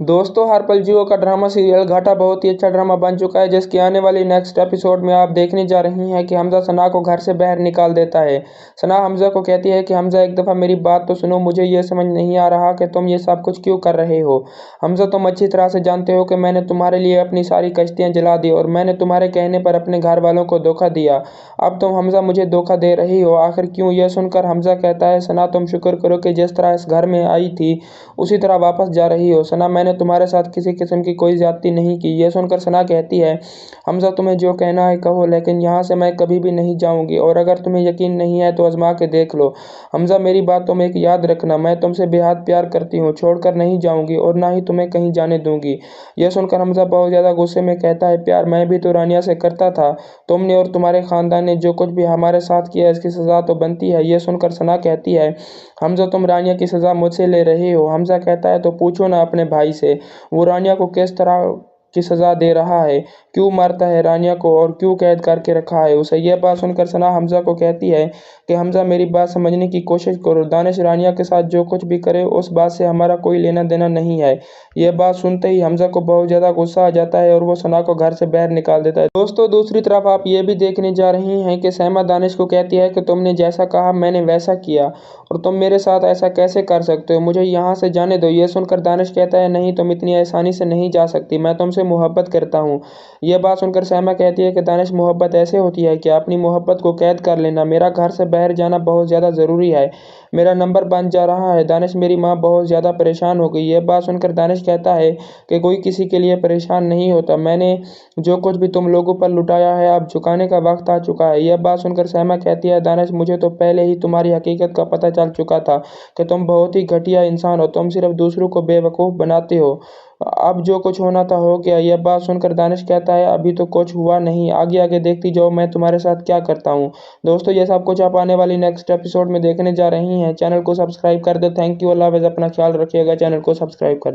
दोस्तों, हरपल जियो का drama serial घाटा बहुत ही अच्छा ड्रामा बन चुका है, जिसकी आने वाली नेक्स्ट एपिसोड में आप देखने जा रही हैं कि हमजा सना को घर से बाहर निकाल देता है। सना हमजा को कहती है कि हमजा, एक दफ़ा मेरी बात तो सुनो, मुझे ये समझ नहीं आ रहा कि तुम ये सब कुछ क्यों कर रहे हो। हमजा, तुम अच्छी तरह से जानते हो कि मैंने तुम्हारे लिए अपनी सारी कश्तियाँ जला दी और मैंने तुम्हारे कहने पर अपने घर वालों को धोखा दिया। अब तुम हमजा मुझे धोखा दे रही हो, आखिर क्यों? यह सुनकर हमजा कहता है, सना तुम शुक्र करो कि जिस तरह इस घर में आई थी उसी तरह वापस जा रही हो। सना, मैंने तुम्हारे साथ किसी किस्म की कोई ज्यादती नहीं की। यह सुनकर सना कहती है, हमजा तुम्हें जो कहना है कहो, लेकिन यहाँ से मैं कभी भी नहीं जाऊंगी और अगर तुम्हें यकीन नहीं है तो आजमा के देख लो। हमजा, मेरी बात तुम एक याद रखना, मैं तुमसे बेहद प्यार करती हूँ, छोड़कर नहीं जाऊंगी और ना ही तुम्हें कहीं जाने दूंगी। यह सुनकर हमजा बहुत ज्यादा गुस्से में कहता है, प्यार मैं भी तो रानिया से करता था, तुमने और तुम्हारे खानदान ने जो कुछ भी हमारे साथ किया इसकी सजा तो बनती है। यह सुनकर सना कहती है, हमजा तुम रानिया की सजा मुझसे ले रहे हो। हमजा कहता है, तो पूछो ना अपने भाई से, वो रानिया को किस तरह की सजा दे रहा है, क्यों मारता है रानिया को और क्यों कैद करके रखा है उसे। यह बात सुनकर सना हमजा को कहती है कि हमजा मेरी बात समझने की कोशिश करो, दानिश रानिया के साथ जो कुछ भी करे उस बात से हमारा कोई लेना देना नहीं है। यह बात सुनते ही हमजा को बहुत ज्यादा गुस्सा आ जाता है और वो सना को घर से बाहर निकाल देता है। दोस्तों, दूसरी तरफ आप ये भी देखने जा रही हैं कि सहमा दानिश को कहती है कि तुमने जैसा कहा मैंने वैसा किया और तुम मेरे साथ ऐसा कैसे कर सकते हो, मुझे यहाँ से जाने दो। यह सुनकर दानिश कहता है, नहीं, तुम इतनी आसानी से नहीं जा सकती, मैं तुमसे मोहब्बत करता हूँ। यह बात सुनकर सहमा कहती है कि दानिश, मोहब्बत ऐसे होती है कि अपनी मोहब्बत को कैद कर लेना, मेरा घर से बाहर जाना बहुत ज़्यादा ज़रूरी है, मेरा नंबर बन जा रहा है। दानिश, मेरी माँ बहुत ज़्यादा परेशान हो गई। यह बात सुनकर दानिश कहता है कि कोई किसी के लिए परेशान नहीं होता, मैंने जो कुछ भी तुम लोगों पर लुटाया है अब चुकाने का वक्त आ चुका है। यह बात सुनकर सहमा कहती है, दानिश, मुझे तो पहले ही तुम्हारी हकीकत का पता चल चुका था कि तुम बहुत ही घटिया इंसान हो, तुम सिर्फ दूसरों को बेवकूफ़ बनाते हो, अब जो कुछ होना था हो गया। यह बात सुनकर दानिश कहता है, अभी तो कुछ हुआ नहीं, आगे आगे देखती जाओ मैं तुम्हारे साथ क्या करता हूँ। दोस्तों, ये सब कुछ आप आने वाली नेक्स्ट एपिसोड में देखने जा रही हैं। चैनल को सब्सक्राइब कर दो। थैंक यू, अल्लाह हाफ़िज़, अपना ख्याल रखिएगा, चैनल को सब्सक्राइब कर